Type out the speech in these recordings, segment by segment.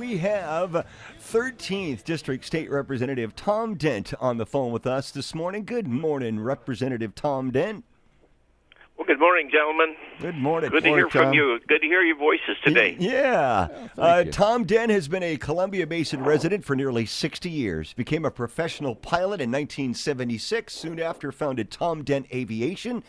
we have 13th District State Representative Tom Dent on the phone with us this morning. Good morning, Representative Tom Dent. Well, good morning, gentlemen. Good morning. Good to hear from you. Good to hear your voices today. Yeah. Tom Dent has been a Columbia Basin resident for nearly 60 years. Became a professional pilot in 1976. Soon after, founded Tom Dent Aviation.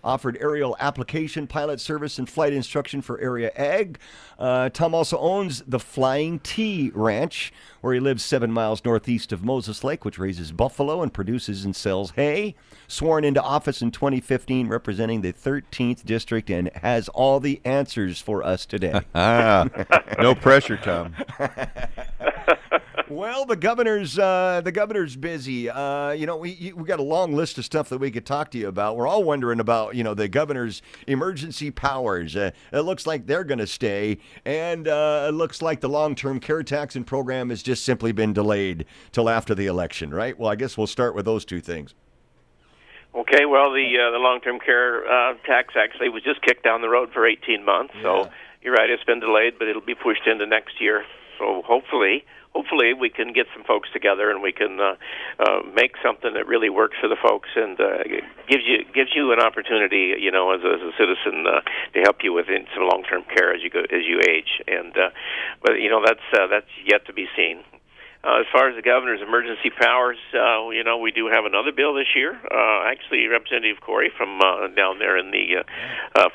Offered aerial application, pilot service, and flight instruction for Area Ag. Tom also owns the Flying T Ranch, where he lives 7 miles northeast of Moses Lake, which raises buffalo and produces and sells hay. Sworn into office in 2015, representing the 13th District, and has all the answers for us today. No pressure, Tom. Well, the governor's busy. We got a long list of stuff that we could talk to you about. We're all wondering about, the governor's emergency powers. It looks like they're going to stay, and it looks like the long-term care tax and program has just simply been delayed till after the election, right? Well, I guess we'll start with those two things. Okay. Well, the long-term care tax actually was just kicked down the road for 18 months. Yeah. So you're right, it's been delayed, but it'll be pushed into next year. So hopefully we can get some folks together and we can make something that really works for the folks and gives you an opportunity, as a citizen, to help you with some long-term care as you age. And but that's yet to be seen. As far as the governor's emergency powers, we do have another bill this year. Actually, Representative Corey from down there in the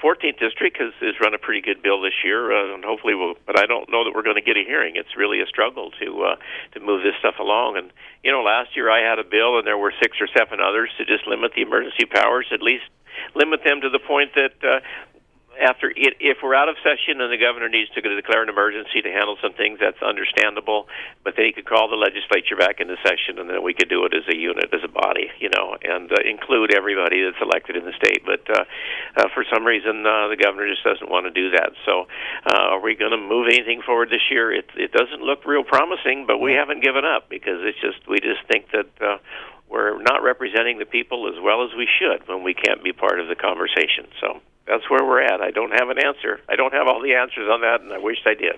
14th District has run a pretty good bill this year, and hopefully but I don't know that we're going to get a hearing. It's really a struggle to move this stuff along. And, last year I had a bill, and there were 6 or 7 others to just limit the emergency powers, at least limit them to the point that if we're out of session and the governor needs to declare an emergency to handle some things, that's understandable. But then he could call the legislature back into session, and then we could do it as a unit, as a body, and include everybody that's elected in the state. But for some reason, the governor just doesn't want to do that. So are we going to move anything forward this year? It doesn't look real promising, but we haven't given up because we just think that we're not representing the people as well as we should when we can't be part of the conversation. So that's where we're at. I don't have an answer. I don't have all the answers on that, and I wish I did.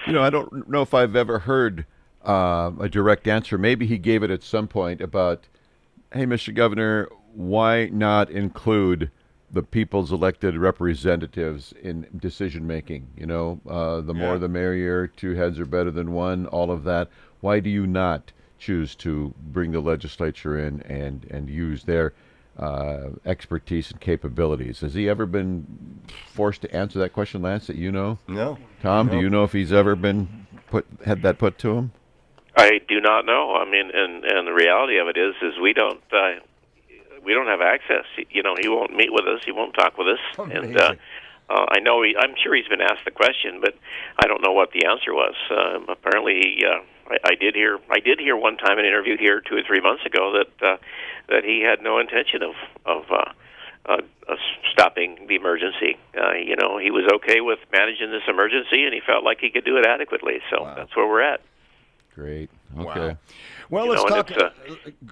I don't know if I've ever heard a direct answer. Maybe he gave it at some point about, hey, Mr. Governor, why not include the people's elected representatives in decision-making? The more the merrier, 2 heads are better than one, all of that. Why do you not choose to bring the legislature in and use their expertise and capabilities? Has he ever been forced to answer that question, Lance, that you know? No. Tom, do you know if he's ever been had that put to him? I do not know. I mean, and the reality of it is we don't have access. He won't meet with us. He won't talk with us. Amazing. And I'm sure he's been asked the question, but I don't know what the answer was. Apparently, I did hear one time in an interview here 2 or 3 months ago that he had no intention of stopping the emergency. He was okay with managing this emergency, and he felt like he could do it adequately. So That's where we're at. Great. Okay. Wow. Well, let's talk.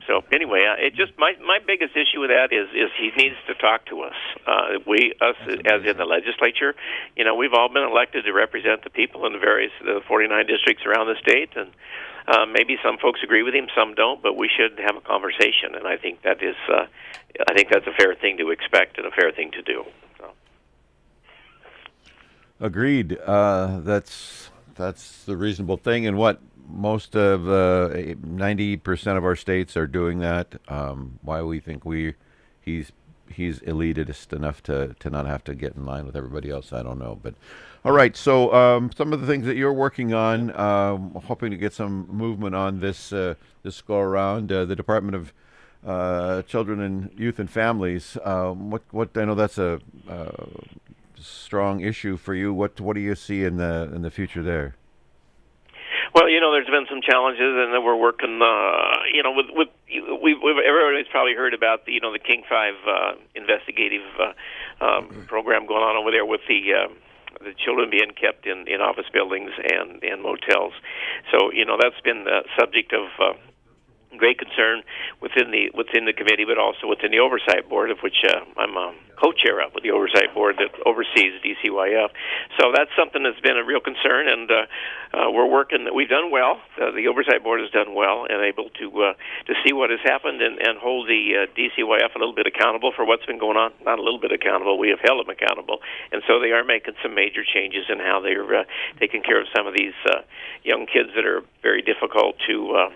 So anyway, it just my biggest issue with that is he needs to talk to us. Us as in the legislature, we've all been elected to represent the people in the 49 districts around the state, and maybe some folks agree with him, some don't, but we should have a conversation, and I think that's a fair thing to expect and a fair thing to do. So. Agreed. That's the reasonable thing, and what most of 90% of our states are doing that. Why we think he's elitist enough to not have to get in line with everybody else, I don't know. But all right, so some of the things that you're working on, hoping to get some movement on this go around. The Department of Children and Youth and Families. What I know that's a strong issue for you. What do you see in the future there? Well, there's been some challenges, and we're working. Everybody's probably heard about the King 5 investigative program going on over there with the children being kept in office buildings and motels. So that's been the subject of great concern within the committee, but also within the oversight board, of which I'm a co-chair of, with the oversight board that oversees DCYF. So that's something that's been a real concern, and we're working. We've done well. The oversight board has done well and able to see what has happened and hold the DCYF a little bit accountable for what's been going on. Not a little bit accountable. We have held them accountable, and so they are making some major changes in how they're taking care of some of these young kids that are very difficult to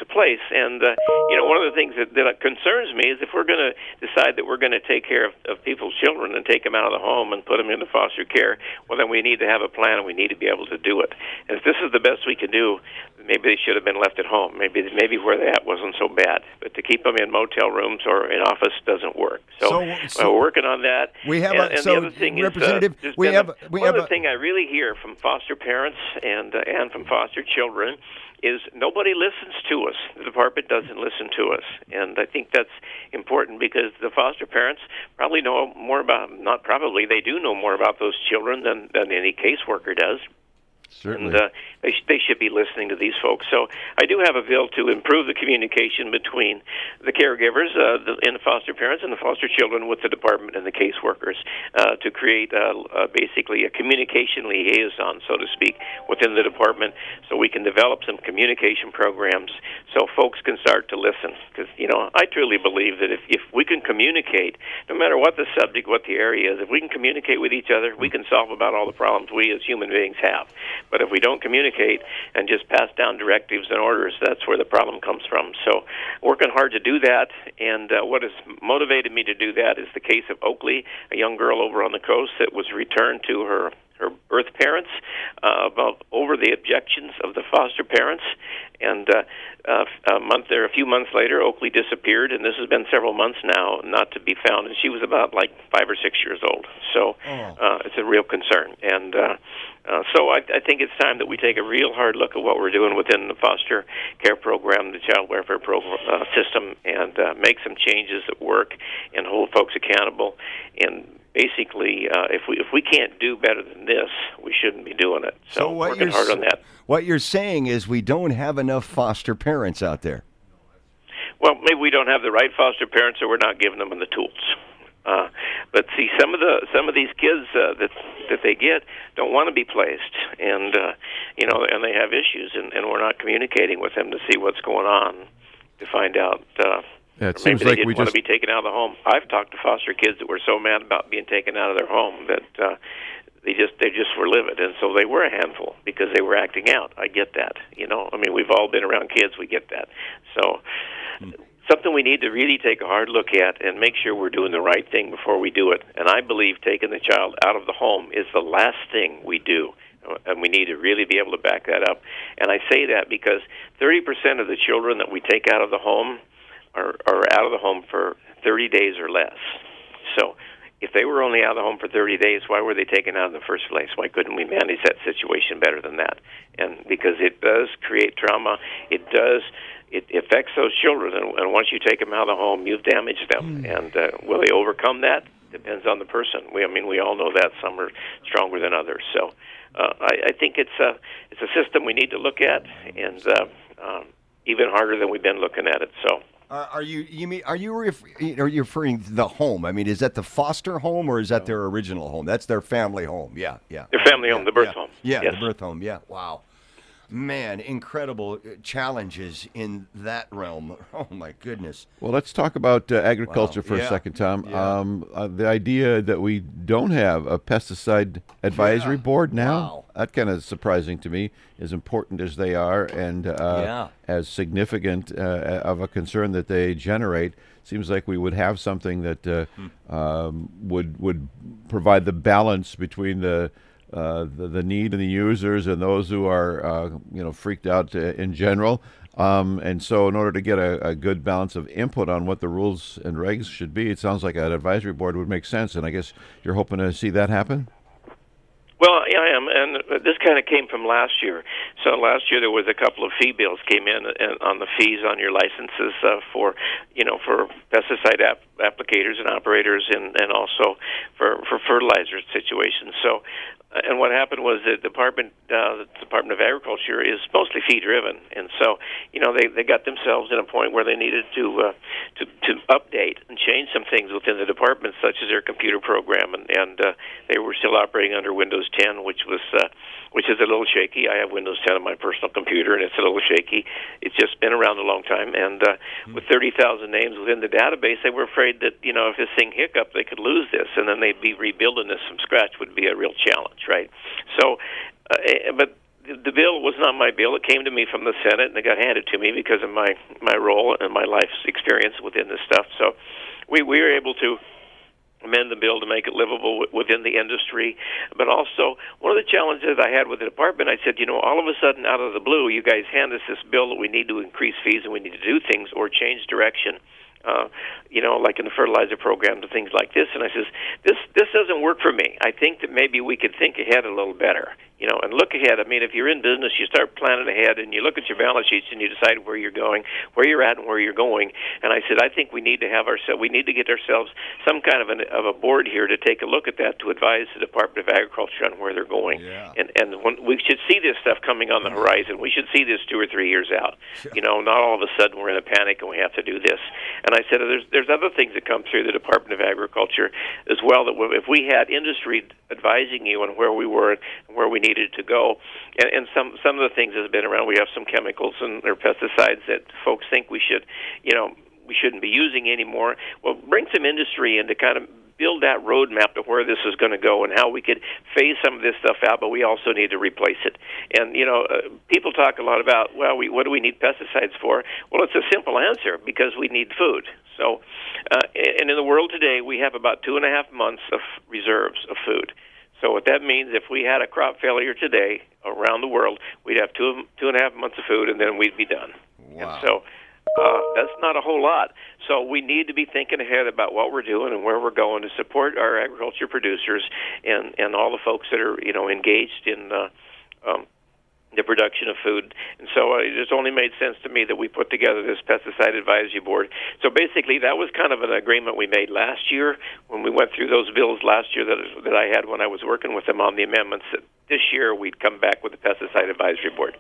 place. And, one of the things that concerns me is if we're going to decide that we're going to take care of people's children and take them out of the home and put them into foster care, well, then we need to have a plan and we need to be able to do it. And if this is the best we can do, maybe they should have been left at home. Maybe where they're at wasn't so bad. But to keep them in motel rooms or in office doesn't work. So we're working on that. We have and the other thing Representative, is, one other thing I really hear from foster parents and from foster children is nobody listens to us. The department doesn't listen to us. And I think that's important because the foster parents probably know more about, not probably, they do know more about those children than any caseworker does. Certainly. And they should be listening to these folks. So I do have a bill to improve the communication between the caregivers and the foster parents and the foster children with the department and the caseworkers to create basically a communication liaison, so to speak, within the department so we can develop some communication programs so folks can start to listen. Because, I truly believe that if we can communicate, no matter what the subject, what the area is, if we can communicate with each other, we can solve about all the problems we as human beings have. But if we don't communicate and just pass down directives and orders, that's where the problem comes from. So working hard to do that, and what has motivated me to do that is the case of Oakley, a young girl over on the coast that was returned to her birth parents over the objections of the foster parents. And a few months later, Oakley disappeared, and this has been several months now, not to be found. And she was about 5 or 6 years old. So it's a real concern. And so I think it's time that we take a real hard look at what we're doing within the foster care program, the child welfare program system, and make some changes that work and hold folks accountable. And basically, if we can't do better than this, we shouldn't be doing it. So working hard on that. What you're saying is we don't have enough foster parents out there. Well, maybe we don't have the right foster parents, or we're not giving them the tools. But see, some of these kids that they get don't want to be placed, and and they have issues, and we're not communicating with them to see what's going on, to find out. It maybe seems they like didn't we want just to be taken out of the home. I've talked to foster kids that were so mad about being taken out of their home that they just were livid, and so they were a handful because they were acting out. I get that. We've all been around kids. We get that. So. Something we need to really take a hard look at and make sure we're doing the right thing before we do it. And I believe taking the child out of the home is the last thing we do. And we need to really be able to back that up. And I say that because 30% of the children that we take out of the home are out of the home for 30 days or less. So if they were only out of the home for 30 days, why were they taken out in the first place? Why couldn't we manage that situation better than that? And because it does create trauma, it affects those children, and once you take them out of the home, you've damaged them. And will they overcome that? Depends on the person. We all know that some are stronger than others. So I think it's a system we need to look at, and even harder than we've been looking at it. So. Are you referring to the home? Is that the foster home, or is that their original home? That's their family home. Yeah. Their family home, the birth home. Yeah, yes. The birth home. Yeah. Wow. Man, incredible challenges in that realm. Oh, my goodness. Well, let's talk about agriculture for a second, Tom. Yeah. The idea that we don't have a pesticide advisory board now, that kind of surprising to me, as important as they are and as significant of a concern that they generate. Seems like we would have something that would provide the balance between the need and the users and those who are freaked out in general, and so in order to get a good balance of input on what the rules and regs should be, it sounds like an advisory board would make sense. And I guess you're hoping to see that happen. Well, yeah, I am, and this kind of came from last year. So last year there was a couple of fee bills came in on the fees on your licenses for pesticide applicators and operators, and also for fertilizer situations. So And what happened was the Department of Agriculture is mostly fee-driven, and so they got themselves in a point where they needed to update and change some things within the department, such as their computer program, and they were still operating under Windows 10, which is a little shaky. I have Windows 10 on my personal computer, and it's a little shaky. It's just been around a long time, and with 30,000 names within the database, they were afraid that if this thing hiccuped, they could lose this, and then they'd be rebuilding this from scratch would be a real challenge, right? So, but the bill was not my bill. It came to me from the Senate, and it got handed to me because of my role and my life's experience within this stuff. So we were able to amend the bill to make it livable within the industry. But also, one of the challenges I had with the department, I said, all of a sudden, out of the blue, you guys hand us this bill that we need to increase fees and we need to do things or change direction. Like in the fertilizer program, to things like this. And I says, this doesn't work for me. I think that maybe we could think ahead a little better, and look ahead. I mean, if you're in business, you start planning ahead, and you look at your balance sheets, and you decide where you're going, where you're at, and where you're going. And I said, I think we need to get ourselves some kind of a board here to take a look at that, to advise the Department of Agriculture on where they're going. Yeah. And when we should see this stuff coming on the horizon. We should see this 2 or 3 years out. Not all of a sudden we're in a panic and we have to do this. And I said, there's other things that come through the Department of Agriculture as well, that if we had industry advising you on where we were and where we needed to go, and some of the things that have been around, we have some chemicals or pesticides that folks think we shouldn't be using anymore. Well, bring some industry in to kind of build that roadmap to where this is going to go and how we could phase some of this stuff out, but we also need to replace it. And, people talk a lot about, what do we need pesticides for? Well, it's a simple answer, because we need food. So, and in the world today, we have about 2.5 months of reserves of food. So what that means, if we had a crop failure today around the world, we'd have 2.5 months of food, and then we'd be done. Wow. And so that's not a whole lot. So we need to be thinking ahead about what we're doing and where we're going to support our agriculture producers and all the folks that are engaged in the production of food. And so it just only made sense to me that we put together this pesticide advisory board. So basically, that was kind of an agreement we made last year when we went through those bills last year that I had when I was working with them on the amendments. That this year we'd come back with the pesticide advisory board.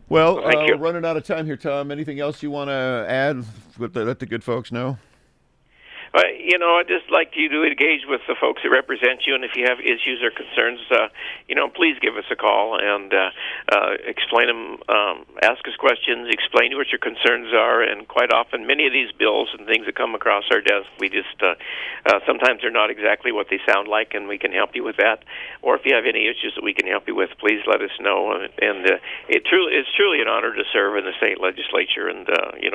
Well, we're running out of time here, Tom. Anything else you want to add? Let the good folks know. I'd just like you to engage with the folks that represent you, and if you have issues or concerns, please give us a call and explain them, ask us questions, explain what your concerns are, and quite often, many of these bills and things that come across our desk, we just, sometimes they're not exactly what they sound like, and we can help you with that. Or if you have any issues that we can help you with, please let us know. And it's truly an honor to serve in the state legislature, and,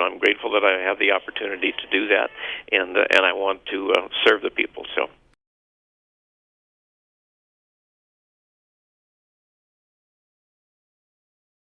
I'm grateful that I have the opportunity to do that, and I want to serve the people. So